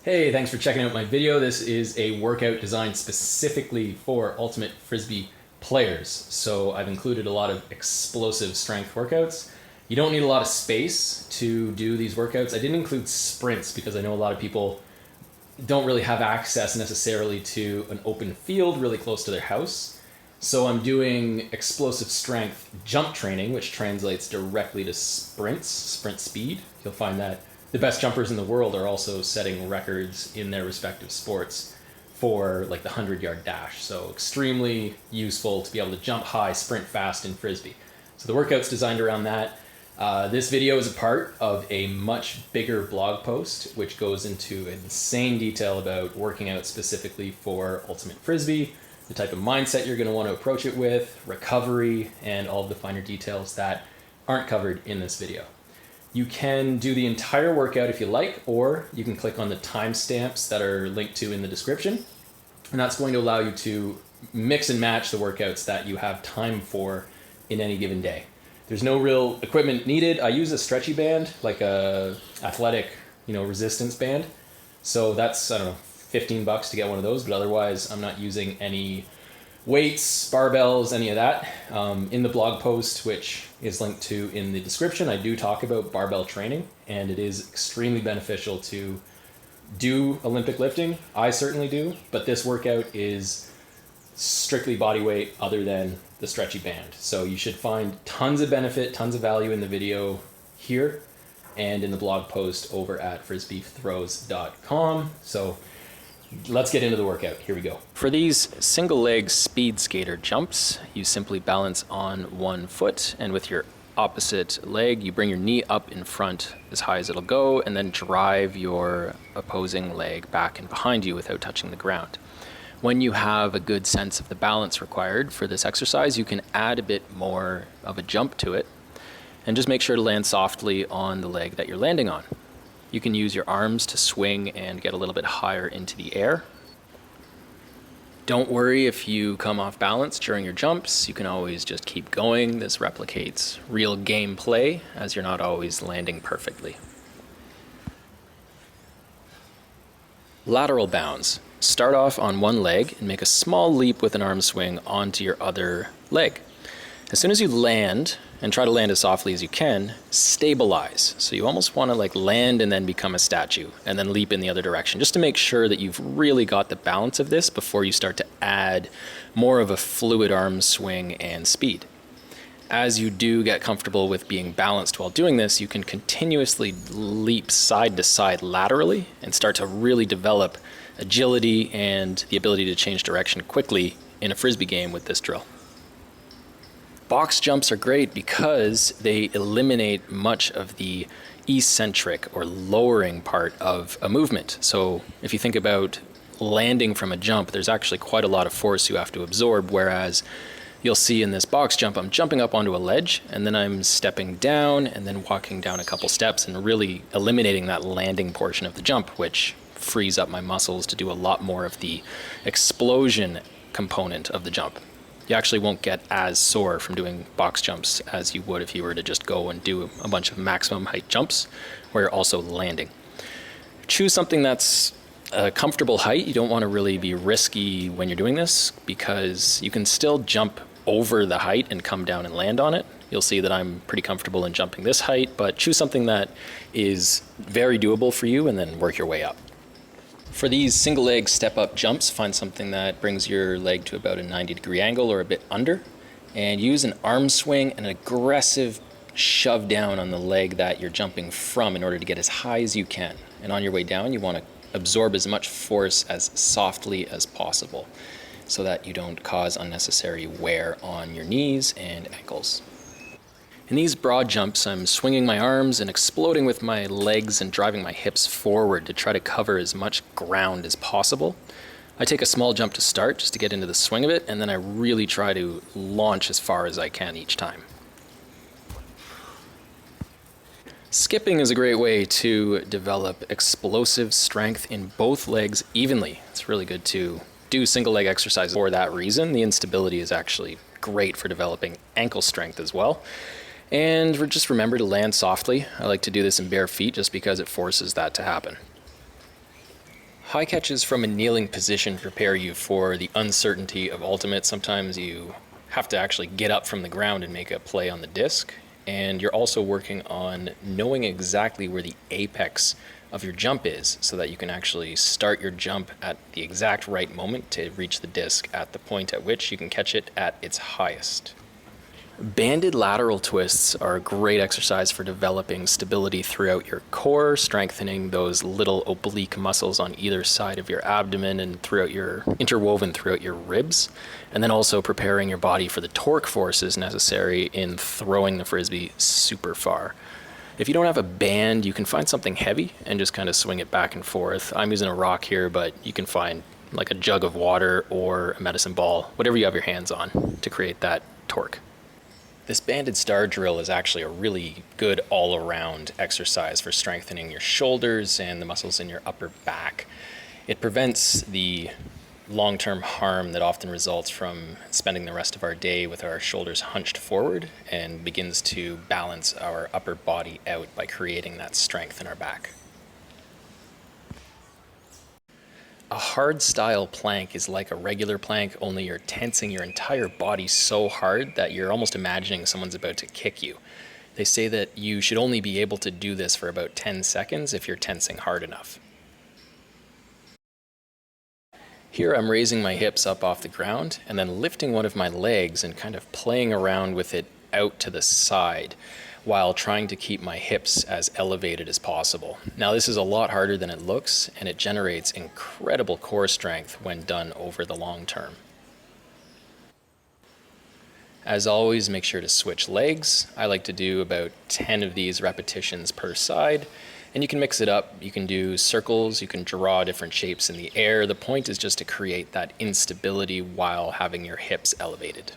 Hey, thanks for checking out my video. This is a workout designed specifically for Ultimate Frisbee players. So I've included a lot of explosive strength workouts. You don't need a lot of space to do these workouts. I didn't include sprints because I know a lot of people don't really have access necessarily to an open field really close to their house. So I'm doing explosive strength jump training, which translates directly to sprint speed. You'll find that the best jumpers in the world are also setting records in their respective sports for like the 100-yard dash. So extremely useful to be able to jump high, sprint fast in Frisbee. So the workout's designed around that. This video is a part of a much bigger blog post, which goes into insane detail about working out specifically for Ultimate Frisbee, the type of mindset you're going to want to approach it with, recovery, and all of the finer details that aren't covered in this video. You can do the entire workout if you like, or you can click on the timestamps that are linked to in the description. And that's going to allow you to mix and match the workouts that you have time for in any given day. There's no real equipment needed. I use a stretchy band, like a athletic, resistance band. So that's, I don't know, $15 to get one of those, but otherwise I'm not using any weights, barbells, any of that. In the blog post, which is linked to in the description, I do talk about barbell training, and it is extremely beneficial to do Olympic lifting. I certainly do, but this workout is strictly body weight other than the stretchy band. So you should find tons of benefit, tons of value in the video here and in the blog post over at frisbeethrows.com. So let's get into the workout. Here we go. For these single leg speed skater jumps, you simply balance on one foot, and with your opposite leg, you bring your knee up in front as high as it'll go, and then drive your opposing leg back and behind you without touching the ground. When you have a good sense of the balance required for this exercise, you can add a bit more of a jump to it, and just make sure to land softly on the leg that you're landing on. You can use your arms to swing and get a little bit higher into the air. Don't worry if you come off balance during your jumps. You can always just keep going. This replicates real gameplay, as you're not always landing perfectly. Lateral bounds. Start off on one leg and make a small leap with an arm swing onto your other leg. As soon as you land, and try to land as softly as you can, stabilize. So you almost want to land and then become a statue, and then leap in the other direction, just to make sure that you've really got the balance of this before you start to add more of a fluid arm swing and speed. As you do get comfortable with being balanced while doing this, you can continuously leap side to side laterally and start to really develop agility and the ability to change direction quickly in a Frisbee game with this drill. Box jumps are great because they eliminate much of the eccentric or lowering part of a movement. So if you think about landing from a jump, there's actually quite a lot of force you have to absorb, whereas you'll see in this box jump, I'm jumping up onto a ledge, and then I'm stepping down and then walking down a couple steps and really eliminating that landing portion of the jump, which frees up my muscles to do a lot more of the explosion component of the jump. You actually won't get as sore from doing box jumps as you would if you were to just go and do a bunch of maximum height jumps where you're also landing. Choose something that's a comfortable height. You don't want to really be risky when you're doing this because you can still jump over the height and come down and land on it. You'll see that I'm pretty comfortable in jumping this height, but choose something that is very doable for you and then work your way up. For these single leg step up jumps, find something that brings your leg to about a 90-degree angle or a bit under, and use an arm swing and an aggressive shove down on the leg that you're jumping from in order to get as high as you can. And on your way down, you want to absorb as much force as softly as possible so that you don't cause unnecessary wear on your knees and ankles. In these broad jumps, I'm swinging my arms and exploding with my legs and driving my hips forward to try to cover as much ground as possible. I take a small jump to start just to get into the swing of it, and then I really try to launch as far as I can each time. Skipping is a great way to develop explosive strength in both legs evenly. It's really good to do single leg exercises for that reason. The instability is actually great for developing ankle strength as well. And just remember to land softly. I like to do this in bare feet just because it forces that to happen. High catches from a kneeling position prepare you for the uncertainty of ultimate. Sometimes you have to actually get up from the ground and make a play on the disc. And you're also working on knowing exactly where the apex of your jump is so that you can actually start your jump at the exact right moment to reach the disc at the point at which you can catch it at its highest. Banded lateral twists are a great exercise for developing stability throughout your core, strengthening those little oblique muscles on either side of your abdomen and interwoven throughout your ribs, and then also preparing your body for the torque forces necessary in throwing the Frisbee super far. If you don't have a band, you can find something heavy and just kind of swing it back and forth. I'm using a rock here, but you can find like a jug of water or a medicine ball, whatever you have your hands on to create that torque. This banded star drill is actually a really good all-around exercise for strengthening your shoulders and the muscles in your upper back. It prevents the long-term harm that often results from spending the rest of our day with our shoulders hunched forward, and begins to balance our upper body out by creating that strength in our back. A hard style plank is like a regular plank, only you're tensing your entire body so hard that you're almost imagining someone's about to kick you. They say that you should only be able to do this for about 10 seconds if you're tensing hard enough. Here I'm raising my hips up off the ground and then lifting one of my legs and kind of playing around with it out to the side while trying to keep my hips as elevated as possible. Now this is a lot harder than it looks, and it generates incredible core strength when done over the long term. As always, make sure to switch legs. I like to do about 10 of these repetitions per side, and you can mix it up. You can do circles, you can draw different shapes in the air. The point is just to create that instability while having your hips elevated.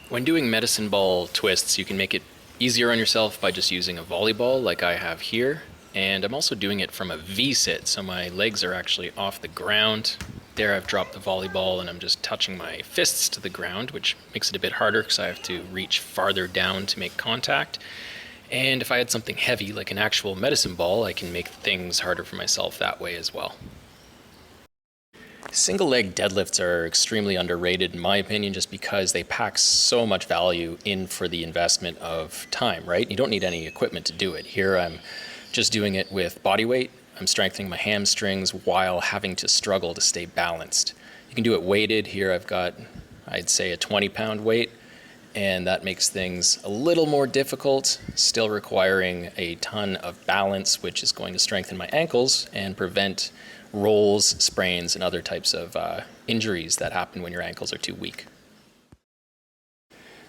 When doing medicine ball twists, you can make it easier on yourself by just using a volleyball like I have here. And I'm also doing it from a V-sit, so my legs are actually off the ground. There I've dropped the volleyball and I'm just touching my fists to the ground, which makes it a bit harder because I have to reach farther down to make contact. And if I had something heavy like an actual medicine ball, I can make things harder for myself that way as well. Single leg deadlifts are extremely underrated in my opinion, just because they pack so much value in for the investment of time, right? You don't need any equipment to do it. Here I'm just doing it with body weight. I'm strengthening my hamstrings while having to struggle to stay balanced. You can do it weighted. Here I've got, I'd say, a 20-pound weight, and that makes things a little more difficult, still requiring a ton of balance, which is going to strengthen my ankles and prevent rolls, sprains, and other types of injuries that happen when your ankles are too weak.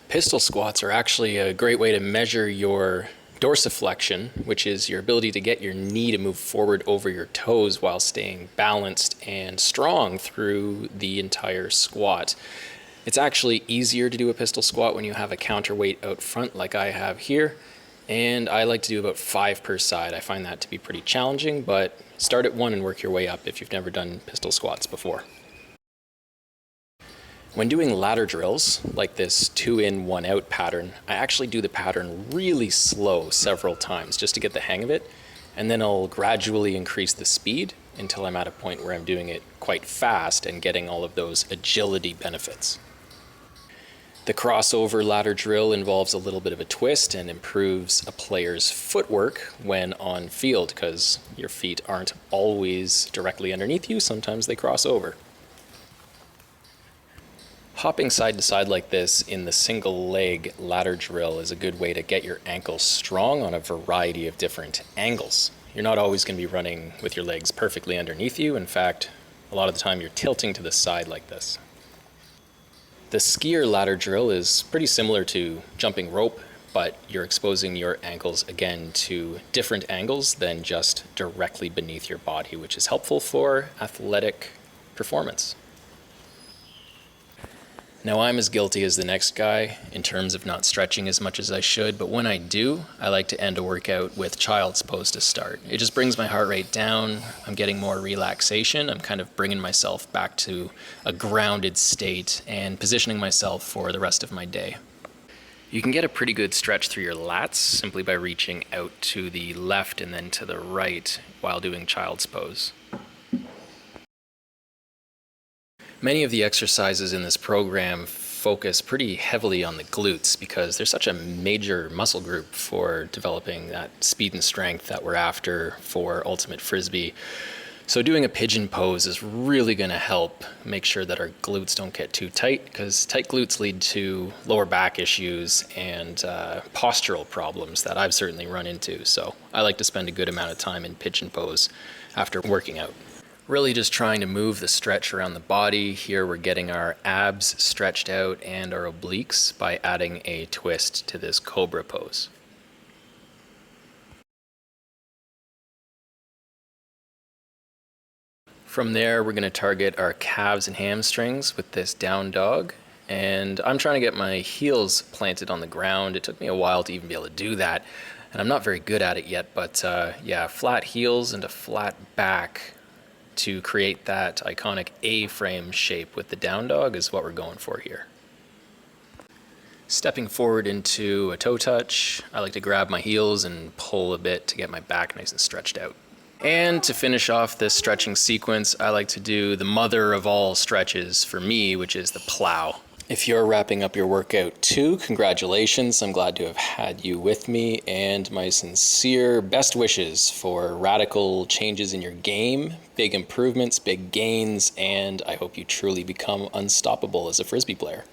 Pistol squats are actually a great way to measure your dorsiflexion, which is your ability to get your knee to move forward over your toes while staying balanced and strong through the entire squat. It's actually easier to do a pistol squat when you have a counterweight out front like I have here, and I like to do about 5 per side. I find that to be pretty challenging, but start at 1 and work your way up if you've never done pistol squats before. When doing ladder drills, like this 2-in, 1-out pattern, I actually do the pattern really slow several times just to get the hang of it, and then I'll gradually increase the speed until I'm at a point where I'm doing it quite fast and getting all of those agility benefits. The crossover ladder drill involves a little bit of a twist and improves a player's footwork when on field, because your feet aren't always directly underneath you, sometimes they cross over. Hopping side to side like this in the single leg ladder drill is a good way to get your ankles strong on a variety of different angles. You're not always going to be running with your legs perfectly underneath you. In fact, a lot of the time you're tilting to the side like this. The skier ladder drill is pretty similar to jumping rope, but you're exposing your ankles again to different angles than just directly beneath your body, which is helpful for athletic performance. Now I'm as guilty as the next guy in terms of not stretching as much as I should, but when I do, I like to end a workout with child's pose to start. It just brings my heart rate down, I'm getting more relaxation, I'm kind of bringing myself back to a grounded state and positioning myself for the rest of my day. You can get a pretty good stretch through your lats simply by reaching out to the left and then to the right while doing child's pose. Many of the exercises in this program focus pretty heavily on the glutes because they're such a major muscle group for developing that speed and strength that we're after for ultimate Frisbee. So doing a pigeon pose is really going to help make sure that our glutes don't get too tight, because tight glutes lead to lower back issues and postural problems that I've certainly run into. So I like to spend a good amount of time in pigeon pose after working out. Really just trying to move the stretch around the body. Here we're getting our abs stretched out and our obliques by adding a twist to this cobra pose. From there, we're going to target our calves and hamstrings with this down dog. And I'm trying to get my heels planted on the ground. It took me a while to even be able to do that. And I'm not very good at it yet, but yeah, flat heels and a flat back to create that iconic A-frame shape with the down dog is what we're going for here. Stepping forward into a toe touch, I like to grab my heels and pull a bit to get my back nice and stretched out. And to finish off this stretching sequence, I like to do the mother of all stretches for me, which is the plow. If you're wrapping up your workout too, congratulations. I'm glad to have had you with me, and my sincere best wishes for radical changes in your game, big improvements, big gains, and I hope you truly become unstoppable as a Frisbee player.